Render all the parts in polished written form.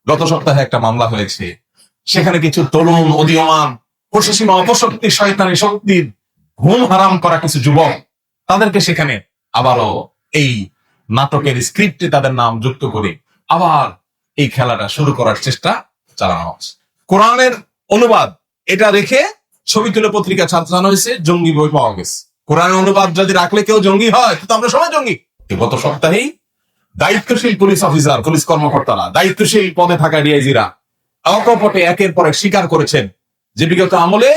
গত সপ্তাহে একটা মামলা হয়েছে, সেখানে কিছু তরুণ উদীয়মান পশুসীমা অপশক্তি শয়তানি শক্তির ঘুম হারাম করা কিছু যুবক, তাদেরকে সেখানে আবারও এই নাটকের স্ক্রিপ্টে তাদের নাম যুক্ত করে আবার এই খেলাটা শুরু করার চেষ্টা চালানো হচ্ছে। কোরআনের অনুবাদ এটা রেখে ছবি তুলে পত্রিকা ছাপানো হয়েছে, জঙ্গি বই পাওয়া গেছে। কোরআনের অনুবাদ যদি রাখলে কেউ জঙ্গি হয়, তো আমরা সবাই জঙ্গি। গত সপ্তাহেই দায়িত্বশীল পুলিশ অফিসার, পুলিশ কর্মকর্তারা, দায়িত্বশীল পদে থাকা ডিআইজিরা অকপটে একের পর এক স্বীকার করেছেন যে বিগত আমলে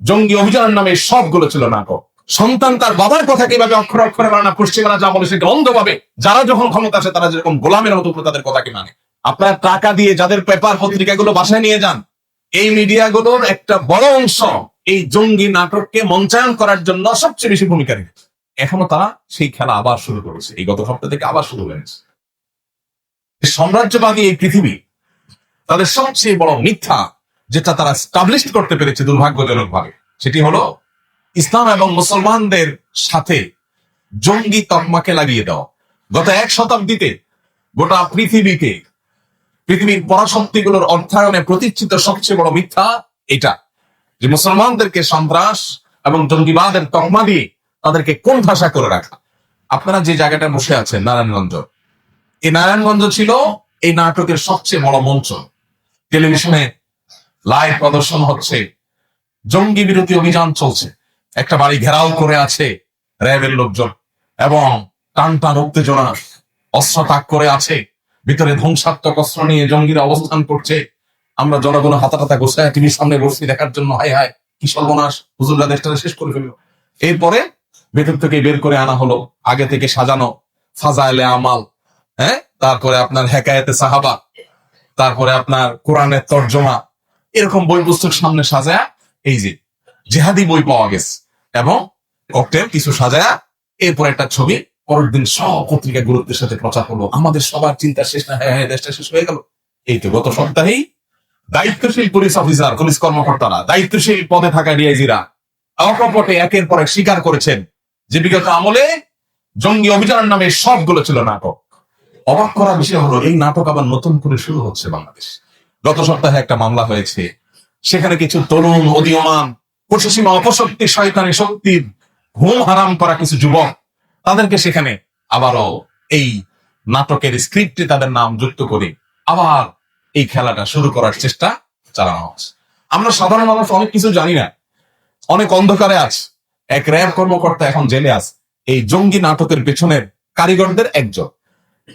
জঙ্গি অভিযানের নামে সবগুলো ছিল নাটক। সন্তান তার বাবার কথা কিভাবে অক্ষর অক্ষরে মানে পশ্চিমারা যা বলে সেটা অন্ধভাবে, যারা যখন ক্ষমতা আসে তারা যেরকম গোলামের মতো তাদের কথাকে মানে। আপনার টাকা দিয়ে যাদের পেপার পত্রিকাগুলো বাসায় নিয়ে যান, এই মিডিয়াগুলোর একটা বড় অংশ এই জঙ্গি নাটককে মঞ্চায়ন করার জন্য সবচেয়ে বেশি ভূমিকা রেখেছে। এখনো তারা সেই খেলা আবার শুরু করেছে, এই গত সপ্তাহ থেকে আবার শুরু হয়েছে। সাম্রাজ্যবাদী এই পৃথিবী তাদের সবচেয়ে বড় মিথ্যা যেটা তারা স্টাবলিশ করতে পেরেছে দুর্ভাগ্যজনক ভাবে, সেটি হলো ইসলাম এবং মুসলমানদের সাথে জঙ্গি তকমাকে লাগিয়ে দেওয়া। গত এক শতাব্দীতে গোটা পৃথিবীর পরাশক্তিগুলোর অর্থায়নে প্রতিষ্ঠিত সবচেয়ে বড় মিথ্যা এটা, যে মুসলমানদেরকে সন্ত্রাস এবং জঙ্গিবাদের তকমা দিয়ে তাদেরকে কোন ভাষা করে রাখা। আপনারা যে জায়গাটা বসে আছেন নারায়ণগঞ্জ, এই নারায়ণগঞ্জ ছিল এই নাটকের সবচেয়ে বড় মঞ্চ। টেলিভিশনে লাইভ প্রদর্শন হচ্ছে, জঙ্গি বিরোধী অভিযান চলছে, একটা বাড়ি ঘেরাও করে আছে র্যাবের লোকজন এবং টান টান উত্তেজনা, অস্ত্র তাক করে আছে, ভিতরে ধ্বংসাত্মক অস্ত্র নিয়ে জঙ্গিরা অবস্থান করছে। আমরা জনগণ হাতা গোছায় টিভির সামনে বসছি দেখার জন্য, হায় হায় কি সর্বনাশ, হুজুররা দেশটা শেষ করে ফেলল। এরপরে ভেতর থেকে বের করে আনা হলো আগে থেকে সাজানো ফাজাইলে আমাল, তারপরে আপনার হেকায়েতে সাহাবা, তারপরে আপনার কোরআনের তর্জমা, এরকম বই পুস্তক সামনে সাজায়া এই যে জেহাদি বই পাওয়া গেছে এবং ককটেল কিছু সাজায়া এরপর একটা ছবি পরের দিন সব পত্রিকা গুরুত্বের সাথে প্রচার হলো। আমাদের সবার চিন্তা শেষ না, হ্যাঁ দেশটা শেষ হয়ে গেল। এই তো গত সপ্তাহেই দায়িত্বশীল পুলিশ অফিসার, পুলিশ কর্মকর্তারা, দায়িত্বশীল পদে থাকা ডিআইজিরা অকপটে একের পর এক স্বীকার করেছেন যে বিগত আমলে জঙ্গি অভিযানের নামে সবগুলো ছিল নাটক। অবাক করা বিষয় হলো এই নাটক আবার নতুন করে শুরু হচ্ছে বাংলাদেশ। গত সপ্তাহে একটা মামলা হয়েছে, সেখানে কিছু তরুণ উদীয়মান পশুসীমা অপশক্তি শয়তানি শক্তির ঘুম হারাম করা কিছু যুবক, তাদেরকে সেখানে আবারও এই নাটকের স্ক্রিপ্টে তাদের নাম যুক্ত করে আবার এই খেলাটা শুরু করার চেষ্টা চালানো হচ্ছে। আমরা সাধারণ মানুষ অনেক কিছু জানি না, অনেক অন্ধকারে আছে। এক র্যাব কর্মকর্তা এখন জেলে আছে, এই জঙ্গি নাটকের পেছনের কারিগরদের একজন।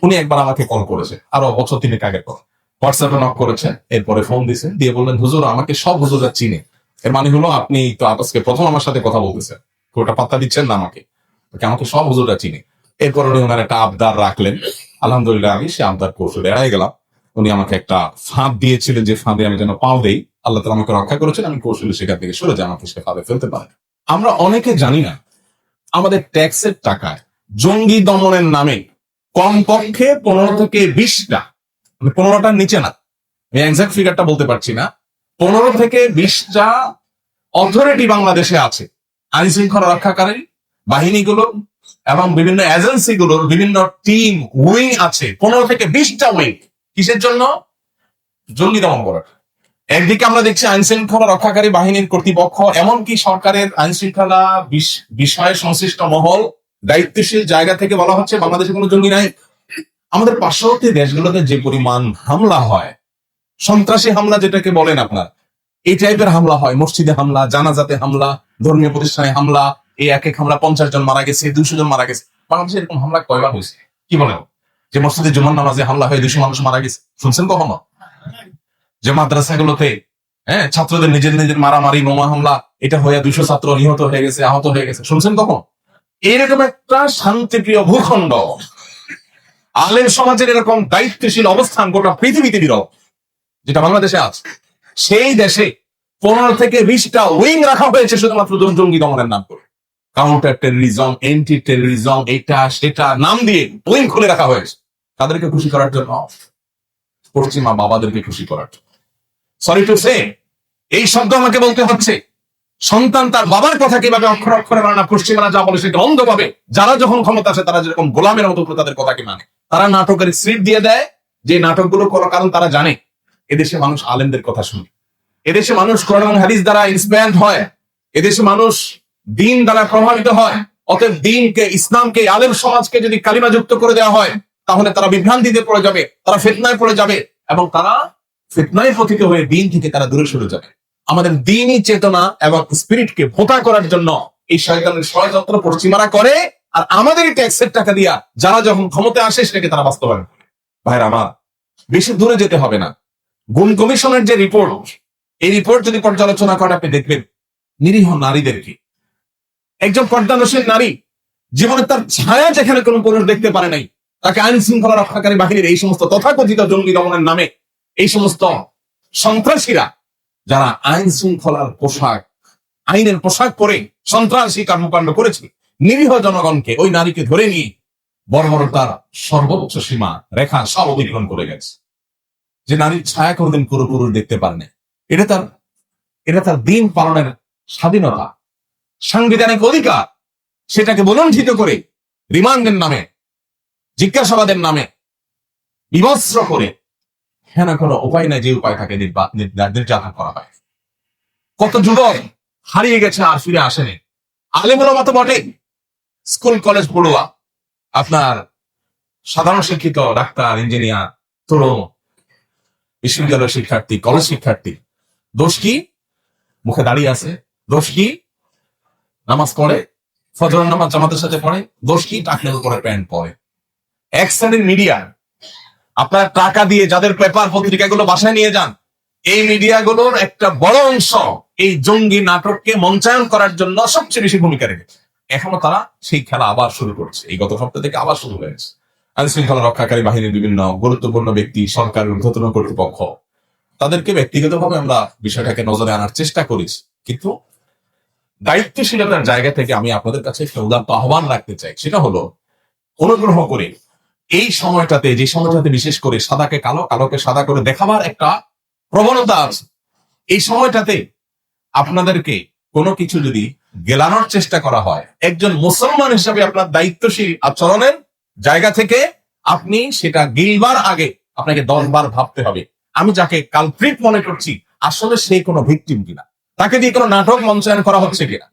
উনি একবার আমাকে কল করেছে, আরো বছর 3 আগের পর হোয়াটসঅ্যাপে নক করেছে, এরপরে ফোন দিছে, দিয়ে বললেন হুজুর আমাকে সব হুজুররা চিনে। এর মানে হলো আপনি তো আজকে প্রথম আমার সাথে কথা বলতেছেন, ওটা পাত্তা দিচ্ছেন না আমাকে সব হুজুররা চিনে। এরপর উনি ওনার একটা আবদার রাখলেন, আলহামদুলিল্লাহ আমি সে আবদার কৌশলে এড়াই গেলাম। উনি আমাকে একটা ফাঁদ দিয়েছিলেন, যে ফাঁদে আমি যেন পাও দেই, আল্লাহ তাআলা আমাকে রক্ষা করেছেন, আমি কৌশলে সেখান থেকে সরে যাই, আমাকে সে ফাঁদে ফেলতে পারে। আমরা অনেকে জানি না আমাদের ট্যাক্সের টাকায় জঙ্গি দমনের নামে কমপক্ষে 15 থেকে 20টা, 15টার নিচে না, আমি এক্সাক্ট ফিগারটা বলতে পারছি না, 15 থেকে 20টা অথরিটি বাংলাদেশে আছে, আইন শৃঙ্খলা রক্ষাকারী বাহিনীগুলো এবং বিভিন্ন এজেন্সিগুলোর বিভিন্ন টিম উইং আছে। 15 থেকে 20টা উইং কিসের জন্য? জঙ্গি দমন করার। একদিকে আমরা দেখছি আইন শৃঙ্খলা রক্ষাকারী বাহিনীর কর্তৃপক্ষ, এমনকি সরকারের আইন শৃঙ্খলা বিষয়ে সংশ্লিষ্ট মহল দায়িত্বশীল জায়গা থেকে বলা হচ্ছে বাংলাদেশে কোনো জঙ্গি নাই। আমাদের পার্শ্ববর্তী দেশগুলোতে যে পরিমাণ হামলা হয়, সন্ত্রাসী হামলা যেটাকে বলেন আপনার, এই টাইপের হামলা হয়, মসজিদে হামলা, জানাজাতে হামলা, ধর্মীয় প্রতিষ্ঠানে হামলা, এই এক হামলা 50 জন মারা গেছে, 200 জন মারা গেছে। বাংলাদেশে এরকম হামলা কয়বার হয়েছে কি বলেন? যে মসজিদে জুমার নামাজে হামলা হয়ে 200 মানুষ মারা গেছে, শুনছেন কখনো? যে মাদ্রাসাগুলোতে ছাত্রদের নিজের মারামারি, বোমা হামলা, এটা হয়ে 200 ছাত্র নিহত হয়ে গেছে, আহত হয়ে গেছে, শুনছেন কখন? এইরকম একটা শান্তিপ্রিয় ভূখণ্ড, আলেম সমাজের এরকম দায়িত্বশীল অবস্থান গোটা পৃথিবীতে বিরল, যেটা বাংলাদেশে আছে। সেই দেশে 15 থেকে 20টা উইং রাখা হয়েছে শুধুমাত্র জঙ্গি দমনের নাম করে। কাউন্টার টেররিজম, এন্টি টেররিজম, এটা সেটা নাম দিয়ে উইং খুলে রাখা হয়েছে। তাদেরকে খুশি করার জন্য, পশ্চিমা বাবাদেরকে খুশি করার জন্য। সরি টু সে, এই শব্দ আমাকে বলতে হচ্ছে। সন্তান তার বাবার কথা কিভাবে অক্ষর অক্ষরে মানে পশ্চিমারা যা বলে সেটা অন্ধভাবে, যারা যখন ক্ষমতা আসে তারা যেরকম গোলামের মতো তাদের কথাকে মানে। তারা নাটকের স্ক্রিপ্ট দিয়ে দেয়, যে নাটকগুলো করার কারণ তারা জানে এদেশে মানুষ আলেমদের কথা শুনে, এদেশে মানুষ কোরআন এবং হাদিস দ্বারা ইন্সপায়ার্ড হয়, এদেশে মানুষ দিন দ্বারা প্রভাবিত হয়। অতএব দিনকে, ইসলামকে, আলেম সমাজকে যদি কালিমা যুক্ত করে দেওয়া হয় তাহলে তারা বিভ্রান্তিতে পড়ে যাবে, তারা ফিতনায় পড়ে যাবে এবং তারা ফিতনায় পতিত হয়ে দিন থেকে তারা দূরে সরে যাবে। আমাদের দিনই চেতনা এবং স্পিরিটকে ভোতা করার জন্য এই শয়তানের ষড়যন্ত্র পশ্চিমারা করে, আর আমাদের ট্যাক্সের টাকা দিয়া যারা যখন ক্ষমতায় আসে সেটাকে তারা বাস্তবায়ন করে। ভাইরা আমার, বেশি দূরে যেতে হবে না। গুম কমিশনের যে রিপোর্ট, এই রিপোর্ট যদি পর্যালোচনা করেন আপনি দেখবেন নিরীহ নারীদেরকে, একজন পর্দানশীল নারী জীবনে তার ছায়া যেখানে কোনো পুরুষ দেখতে পারে নাই, তাকে আইন শৃঙ্খলা রক্ষাকারী বাহিনীর এই সমস্ত তথাকথিত জঙ্গি দমনের নামে এই সমস্ত সন্ত্রাসীরা যারা আইন শৃঙ্খলার পোশাক, আইনের পোশাক পরে সন্ত্রাসী কর্মকাণ্ড করেছে, নিরীহ জনগণকে, ওই নারীকে ধরে নিয়ে বর্বরতার সর্বোচ্চ সীমা রেখা সব অতিক্রম করে গেছে। যে নারীর ছায়া কোনদিন পুরো পুরুষ দেখতে পারে না, এটা তার দিন পালনের স্বাধীনতা, সাংবিধানিক অধিকার, সেটাকে বলণ্ঠিত করে রিমান্ডের নামে, জিজ্ঞাসাবাদের নামে বিবস্ত্র করে হ্যাঁ না কোনো উপায় নাই, যে উপায় তাকে নির্যাতন করা হয়। কত যুবক হারিয়ে গেছে আর ফিরে আসেনি। আলেম ওলামা তো বটে, স্কুল কলেজ পড়ুয়া, আপনার সাধারণ শিক্ষিত, ডাক্তার, ইঞ্জিনিয়ার, তরুণ, বিশ্ববিদ্যালয় শিক্ষার্থী, কলেজ শিক্ষার্থী, দোষ কি? মুখে দাঁড়িয়ে আছে। দোষ কি? নামাজ পড়ে, ফজরের নামাজ জামাতের সাথে পড়ে। দোষ কি? টাকনের উপরে প্যান্ট পরে। এক শ্রেণীর মিডিয়া, আপনার টাকা দিয়ে যাদের পেপার পত্রিকাগুলো বাসায় নিয়ে যান, এই মিডিয়াগুলোর একটা বড় অংশ এই জঙ্গি নাটককে মঞ্চায়ন করার জন্য সবচেয়ে বেশি ভূমিকা রেখেছে। এখনো তারা সেই খেলা আবার শুরু করছে, এই গত সপ্তাহ থেকে আবার শুরু হয়েছে। আইন শৃঙ্খলা রক্ষাকারী বাহিনীর বিভিন্ন গুরুত্বপূর্ণ ব্যক্তি, সরকারের ঊর্ধ্বতন কর্তৃপক্ষ, তাদেরকে ব্যক্তিগতভাবে আমরা বিষয়টাকে নজরে আনার চেষ্টা করেছি, কিন্তু দায়িত্বশীলতার জায়গা থেকে আমি আপনাদের কাছে একটা উদাত্ত আহ্বান রাখতে চাই। সেটা হলো, অনুগ্রহ করে এই সময়টাতে, যে সময়টাতে বিশেষ করে সাদাকে কালো, কালোকে সাদা করে দেখাবার একটা প্রবণতা আছে, এই সময়টাতে আপনাদেরকে কোনো কিছু যদি গেলানোর চেষ্টা করা হয়, একজন মুসলমান হিসাবে আপনার দায়িত্বশীল আচরণের জায়গা থেকে আপনি সেটা গিলবার আগে আপনাকে 10 বার ভাবতে হবে, আমি যাকে কালপ্রিট মনে করছি আসলে সে কোনো ভিকটিম কিনা, তাকে দিয়ে কোনো নাটক মঞ্চায়ন করা হচ্ছে কিনা।